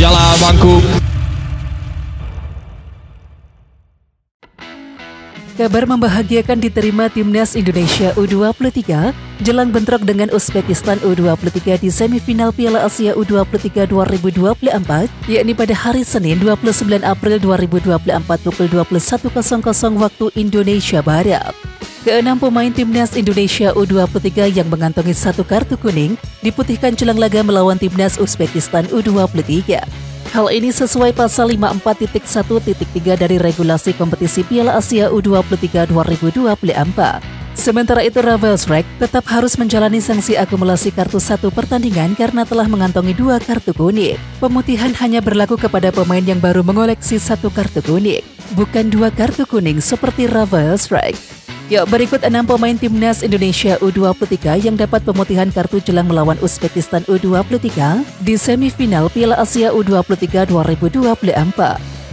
Jala Bangku. Kabar membahagiakan diterima Timnas Indonesia U23 jelang bentrok dengan Uzbekistan U23 di semifinal Piala Asia U23 2024, yakni pada hari Senin 29 April 2024 pukul 21.00 waktu Indonesia Barat. Keenam pemain Timnas Indonesia U23 yang mengantongi 1 kartu kuning diputihkan jelang laga melawan Timnas Uzbekistan U23. Hal ini sesuai pasal 54.1.3 dari regulasi kompetisi Piala Asia U23 2024. Sementara itu, Ravel Struijk tetap harus menjalani sanksi akumulasi kartu 1 pertandingan karena telah mengantongi 2 kartu kuning. Pemutihan hanya berlaku kepada pemain yang baru mengoleksi 1 kartu kuning, bukan 2 kartu kuning seperti Ravel Struijk. Yuk, berikut 6 pemain Timnas Indonesia U23 yang dapat pemutihan kartu jelang melawan Uzbekistan U23 di semifinal Piala Asia U23 2024.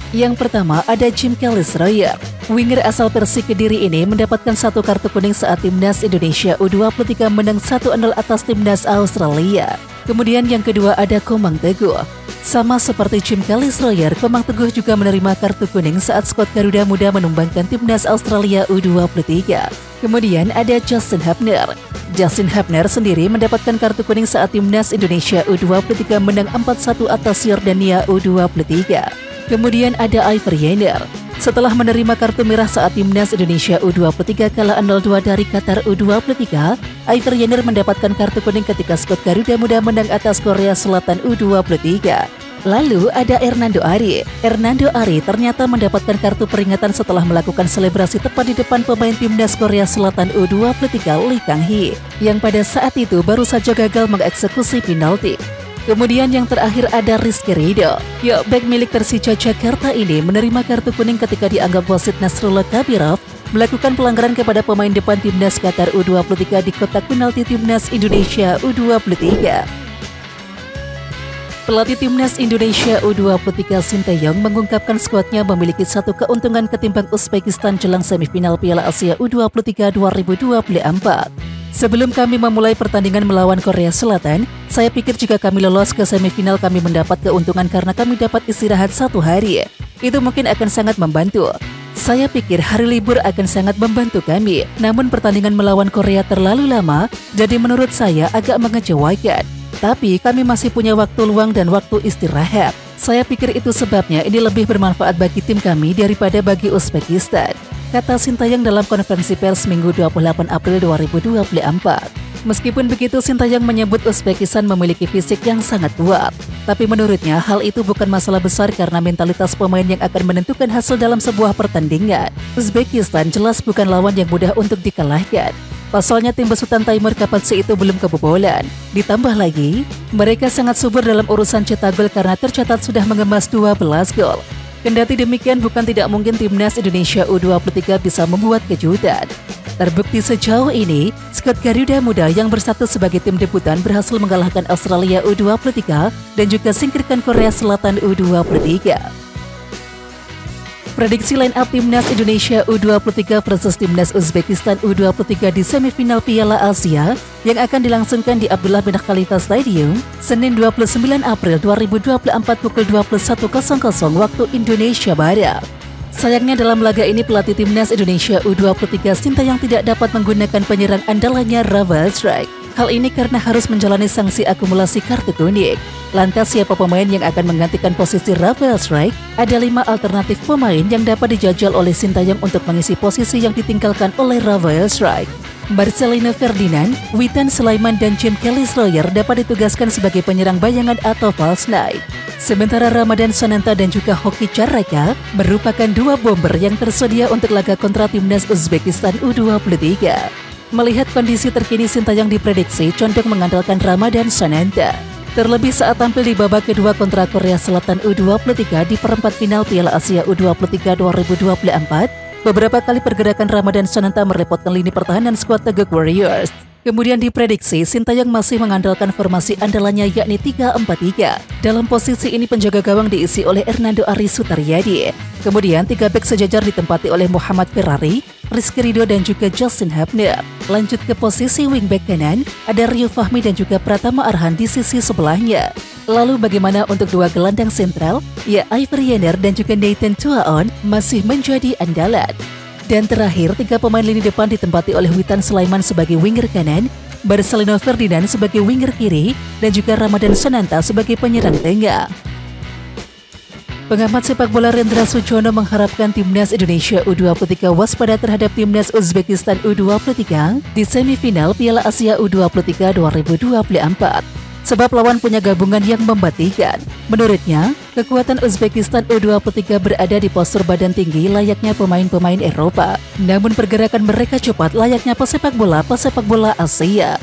Yang pertama ada Jim Kelly-Schreier. Winger asal Persik Kediri ini mendapatkan 1 kartu kuning saat Timnas Indonesia U23 menang 1-0 atas Timnas Australia. Kemudian yang kedua ada Komang Teguh. Sama seperti Jim Kelly-Schreier, Komang Teguh juga menerima kartu kuning saat skuad Garuda Muda menumbangkan Timnas Australia U23. Kemudian ada Justin Hubner. Justin Hubner sendiri mendapatkan kartu kuning saat Timnas Indonesia U23 menang 4-1 atas Yordania U23. Kemudian ada Iver Jenner. Setelah menerima kartu merah saat Timnas Indonesia U23 kalah 0-2 dari Qatar U23, Iver Jenner mendapatkan kartu kuning ketika skuad Garuda Muda menang atas Korea Selatan U23. Lalu ada Hernando Ari. Hernando Ari ternyata mendapatkan kartu peringatan setelah melakukan selebrasi tepat di depan pemain Timnas Korea Selatan U23 Lee Kang-hee, yang pada saat itu baru saja gagal mengeksekusi penalti. Kemudian yang terakhir ada Rizky Ridho. Yuk, bek milik Persija Jakarta ini menerima kartu kuning ketika dianggap wasit Nasrullah Kabirov melakukan pelanggaran kepada pemain depan Timnas Qatar U23 di kotak penalti Timnas Indonesia U23. Pelatih Timnas Indonesia U23 Sinteyong mengungkapkan skuadnya memiliki 1 keuntungan ketimbang Uzbekistan jelang semifinal Piala Asia U23 2024. Sebelum kami memulai pertandingan melawan Korea Selatan, saya pikir jika kami lolos ke semifinal kami mendapat keuntungan karena kami dapat istirahat 1 hari. Itu mungkin akan sangat membantu. Saya pikir hari libur akan sangat membantu kami, namun pertandingan melawan Korea terlalu lama, jadi menurut saya agak mengecewakan. Tapi kami masih punya waktu luang dan waktu istirahat. Saya pikir itu sebabnya ini lebih bermanfaat bagi tim kami daripada bagi Uzbekistan, kata Sintayong dalam konferensi pers Minggu 28 April 2024. Meskipun begitu, Sintayong menyebut Uzbekistan memiliki fisik yang sangat kuat. Tapi menurutnya hal itu bukan masalah besar karena mentalitas pemain yang akan menentukan hasil dalam sebuah pertandingan. Uzbekistan jelas bukan lawan yang mudah untuk dikalahkan. Pasalnya tim besutan Timur Kapatse itu belum kebobolan. Ditambah lagi, mereka sangat subur dalam urusan cetak gol karena tercatat sudah mengemas 12 gol. Kendati demikian, bukan tidak mungkin Timnas Indonesia U23 bisa membuat kejutan. Terbukti sejauh ini, skuad Garuda Muda yang berstatus sebagai tim debutan berhasil mengalahkan Australia U23 dan juga singkirkan Korea Selatan U23. Prediksi line up Timnas Indonesia U23 versus Timnas Uzbekistan U23 di semifinal Piala Asia yang akan dilangsungkan di Abdullah bin Khalifa Stadium Senin 29 April 2024 pukul 21.00 waktu Indonesia Barat. Sayangnya dalam laga ini pelatih Timnas Indonesia U23 Sintayong tidak dapat menggunakan penyerang andalannya Ravel Struijk. Hal ini karena harus menjalani sanksi akumulasi kartu kuning. Lantas siapa pemain yang akan menggantikan posisi Ravel Struijk? Ada 5 alternatif pemain yang dapat dijajal oleh Sintayong untuk mengisi posisi yang ditinggalkan oleh Ravel Struijk. Marcelino Ferdinand, Witan Sulaiman dan Jim Kelly-Schreier dapat ditugaskan sebagai penyerang bayangan atau false nine. Sementara Ramadan Sananta dan juga Hoki Carraka merupakan 2 bomber yang tersedia untuk laga kontra Timnas Uzbekistan U23. Melihat kondisi terkini, Sintayong diprediksi condong mengandalkan Ramadan Sananta. Terlebih saat tampil di babak kedua kontra Korea Selatan U23 di perempat final Piala Asia U23 2024, beberapa kali pergerakan Ramadan Sananta merepotkan lini pertahanan skuad Teguk Warriors. Kemudian diprediksi Sintayong masih mengandalkan formasi andalannya yakni 3-4-3. Dalam posisi ini penjaga gawang diisi oleh Hernando Ari Sutaryadi. Kemudian 3 bek sejajar ditempati oleh Muhammad Ferrari, Rizky Ridho dan juga Justin Hubner. Lanjut ke posisi wingback kanan, ada Rio Fahmi dan juga Pratama Arhan di sisi sebelahnya. Lalu bagaimana untuk dua gelandang sentral? Ya, Ivory Yanner dan juga Nathan Tuaon masih menjadi andalan. Dan terakhir, 3 pemain lini depan ditempati oleh Witan Sulaiman sebagai winger kanan, Marcelino Ferdinand sebagai winger kiri, dan juga Ramadan Sananta sebagai penyerang tengah. Pengamat sepak bola Rendra Sujono mengharapkan Timnas Indonesia U23 waspada terhadap Timnas Uzbekistan U23 di semifinal Piala Asia U23 2024. Sebab lawan punya gabungan yang membatikan. Menurutnya, kekuatan Uzbekistan U23 berada di postur badan tinggi layaknya pemain-pemain Eropa. Namun pergerakan mereka cepat layaknya pesepak bola Asia.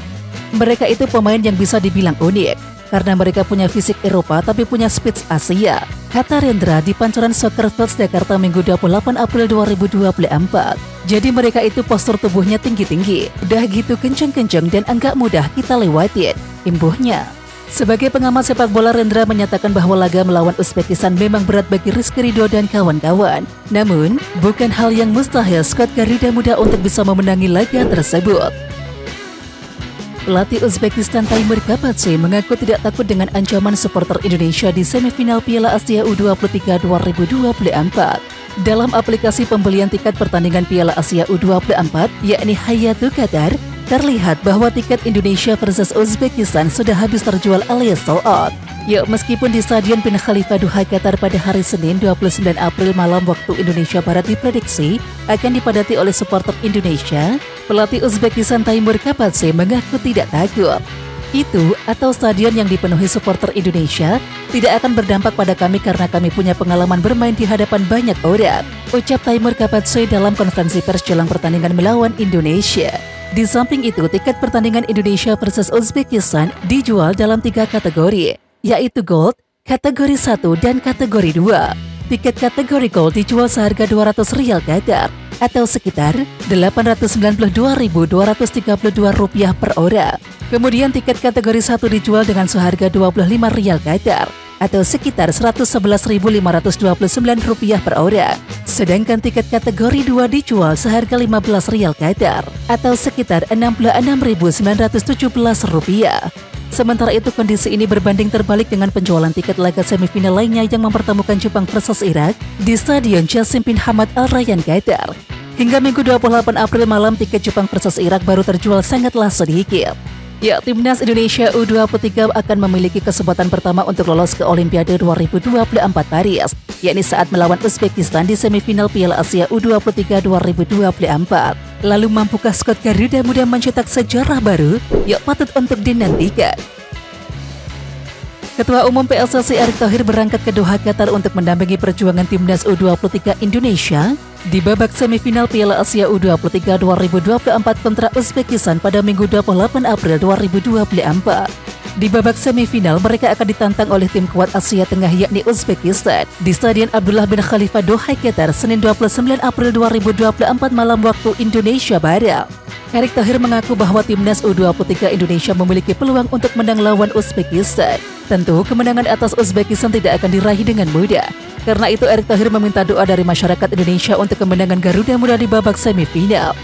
Mereka itu pemain yang bisa dibilang unik, karena mereka punya fisik Eropa tapi punya speed Asia. Kata Rendra di pancoran Soccer Fields Jakarta Minggu 28 April 2024. Jadi mereka itu postur tubuhnya tinggi-tinggi, udah gitu kenceng-kenceng dan agak mudah kita lewatin. Imbuhnya. Sebagai pengamat sepak bola, Rendra menyatakan bahwa laga melawan Uzbekistan memang berat bagi Rizky Ridho dan kawan-kawan. Namun, bukan hal yang mustahil skuad Garuda Muda untuk bisa memenangi laga tersebut. Pelatih Uzbekistan Taimur Kapatse mengaku tidak takut dengan ancaman supporter Indonesia di semifinal Piala Asia U23 2024. Dalam aplikasi pembelian tiket pertandingan Piala Asia U24, yakni Hayatu Qatar, terlihat bahwa tiket Indonesia versus Uzbekistan sudah habis terjual alias sold out. Yuk, meskipun di Stadion Bin Khalifa Doha Qatar pada hari Senin 29 April malam waktu Indonesia Barat diprediksi akan dipadati oleh supporter Indonesia, pelatih Uzbekistan Taimur Kapatse mengaku tidak takut. Itu atau stadion yang dipenuhi supporter Indonesia tidak akan berdampak pada kami karena kami punya pengalaman bermain di hadapan banyak orang, ucap Taimur Kapatse dalam konferensi pers jelang pertandingan melawan Indonesia. Di samping itu, tiket pertandingan Indonesia versus Uzbekistan dijual dalam 3 kategori, yaitu Gold, kategori 1, dan kategori 2. Tiket kategori Gold dijual seharga Rp200 Qatar, atau sekitar Rp82.232 per orang. Kemudian tiket kategori 1 dijual dengan seharga Rp25 Qatar, atau sekitar Rp111.529 per orang. Sedangkan tiket kategori 2 dijual seharga Rp15 Qatar, atau sekitar Rp66.917. Sementara itu, kondisi ini berbanding terbalik dengan penjualan tiket laga semifinal lainnya yang mempertemukan Jepang versus Irak di Stadion Jassim bin Hamad Al Rayyan Qatar. Hingga Minggu 28 April malam, tiket Jepang versus Irak baru terjual sangatlah sedikit. Ya, Timnas Indonesia U23 akan memiliki kesempatan pertama untuk lolos ke Olimpiade 2024 Paris, yakni saat melawan Uzbekistan di semifinal Piala Asia U23 2024. Lalu mampukah skuad Garuda Muda mencetak sejarah baru? Ya, patut untuk dinantikan. Ketua Umum PSSI Erick Thohir berangkat ke Doha Qatar untuk mendampingi perjuangan Timnas U23 Indonesia di babak semifinal Piala Asia U23 2024 kontra Uzbekistan pada Minggu 28 April 2024. Di babak semifinal, mereka akan ditantang oleh tim kuat Asia Tengah yakni Uzbekistan di Stadion Abdullah bin Khalifa Doha Qatar Senin 29 April 2024 malam waktu Indonesia Barat. Erick Thohir mengaku bahwa Timnas U23 Indonesia memiliki peluang untuk menang lawan Uzbekistan. Tentu, kemenangan atas Uzbekistan tidak akan diraih dengan mudah. Karena itu, Erick Thohir meminta doa dari masyarakat Indonesia untuk kemenangan Garuda Muda di babak semifinal.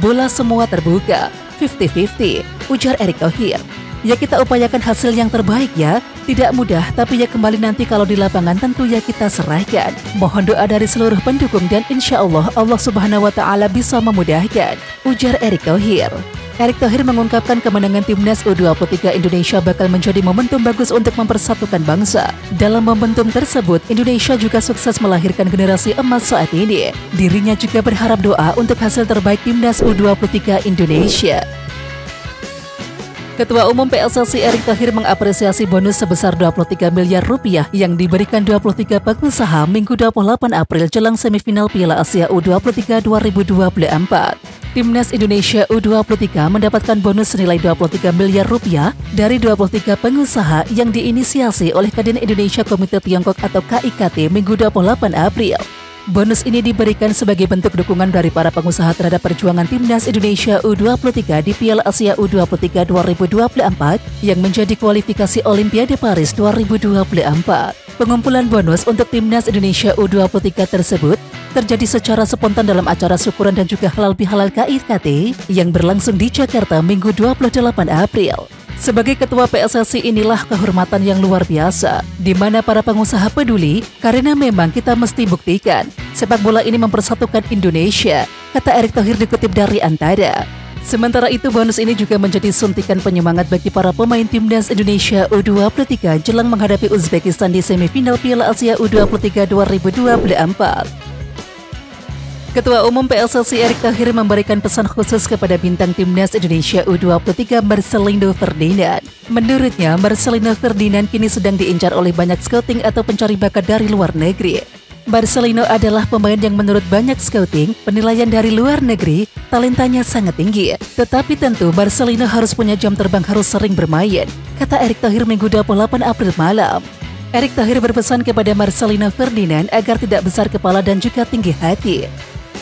Bola semua terbuka, 50-50, ujar Erick Thohir. Ya, kita upayakan hasil yang terbaik ya. Tidak mudah, tapi ya kembali nanti kalau di lapangan tentu ya kita serahkan. Mohon doa dari seluruh pendukung dan insya Allah Subhanahu wa Ta'ala bisa memudahkan, ujar Erick Thohir. Erick Thohir mengungkapkan kemenangan Timnas U23 Indonesia bakal menjadi momentum bagus untuk mempersatukan bangsa. Dalam momentum tersebut, Indonesia juga sukses melahirkan generasi emas saat ini. Dirinya juga berharap doa untuk hasil terbaik Timnas U23 Indonesia. Ketua Umum PSSI Erick Thohir mengapresiasi bonus sebesar Rp23 miliar yang diberikan 23 pengusaha Minggu 28 April jelang semifinal Piala Asia U23 2024. Timnas Indonesia U23 mendapatkan bonus senilai Rp23 miliar dari 23 pengusaha yang diinisiasi oleh Kadin Indonesia Komite Tiongkok atau KIKT Minggu 28 April. Bonus ini diberikan sebagai bentuk dukungan dari para pengusaha terhadap perjuangan Timnas Indonesia U23 di Piala Asia U23 2024 yang menjadi kualifikasi Olimpiade Paris 2024. Pengumpulan bonus untuk Timnas Indonesia U23 tersebut terjadi secara spontan dalam acara syukuran dan juga halal bihalal KIKT yang berlangsung di Jakarta Minggu 28 April. Sebagai ketua PSSI inilah kehormatan yang luar biasa, di mana para pengusaha peduli karena memang kita mesti buktikan sepak bola ini mempersatukan Indonesia, kata Erick Thohir dikutip dari Antara. Sementara itu bonus ini juga menjadi suntikan penyemangat bagi para pemain Timnas Indonesia U23 jelang menghadapi Uzbekistan di semifinal Piala Asia U23 2024. Ketua Umum PSSI Erick Thohir memberikan pesan khusus kepada bintang Timnas Indonesia U23 Marcelino Ferdinand. Menurutnya, Marcelino Ferdinand kini sedang diincar oleh banyak scouting atau pencari bakat dari luar negeri. Marcelino adalah pemain yang menurut banyak scouting, penilaian dari luar negeri, talentanya sangat tinggi. Tetapi tentu Marcelino harus punya jam terbang, harus sering bermain, kata Erick Thohir Minggu 28 April malam. Erick Thohir berpesan kepada Marcelino Ferdinand agar tidak besar kepala dan juga tinggi hati.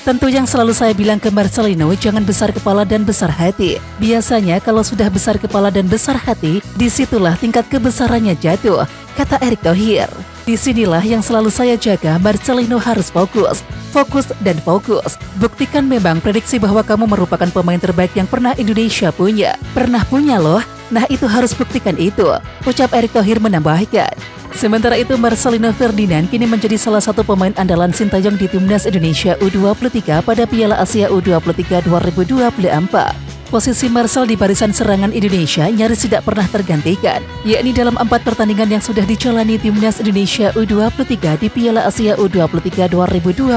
Tentu yang selalu saya bilang ke Marcelino, jangan besar kepala dan besar hati. Biasanya kalau sudah besar kepala dan besar hati, disitulah tingkat kebesarannya jatuh, kata Erick Thohir. Disinilah yang selalu saya jaga, Marcelino harus fokus. Fokus dan fokus. Buktikan memang prediksi bahwa kamu merupakan pemain terbaik yang pernah Indonesia punya. Pernah punya loh. Nah itu harus buktikan itu, ucap Erick Thohir menambahkan. Sementara itu Marcelino Ferdinand kini menjadi salah satu pemain andalan Sintayong di Timnas Indonesia U23 pada Piala Asia U23 2024. Posisi Marcel di barisan serangan Indonesia nyaris tidak pernah tergantikan, yakni dalam 4 pertandingan yang sudah dijalani Timnas Indonesia U23 di Piala Asia U23 2024.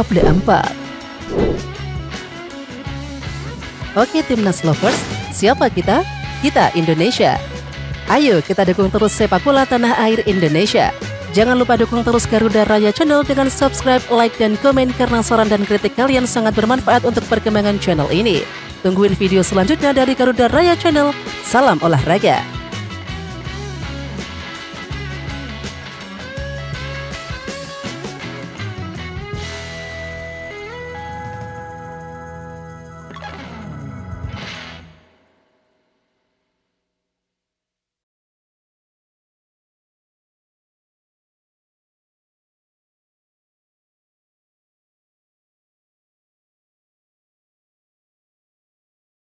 Oke Timnas Lovers, siapa kita? Kita Indonesia. Ayo kita dukung terus sepak bola tanah air Indonesia. Jangan lupa dukung terus Garuda Raya Channel dengan subscribe, like, dan komen karena saran dan kritik kalian sangat bermanfaat untuk perkembangan channel ini. Tungguin video selanjutnya dari Garuda Raya Channel. Salam olahraga.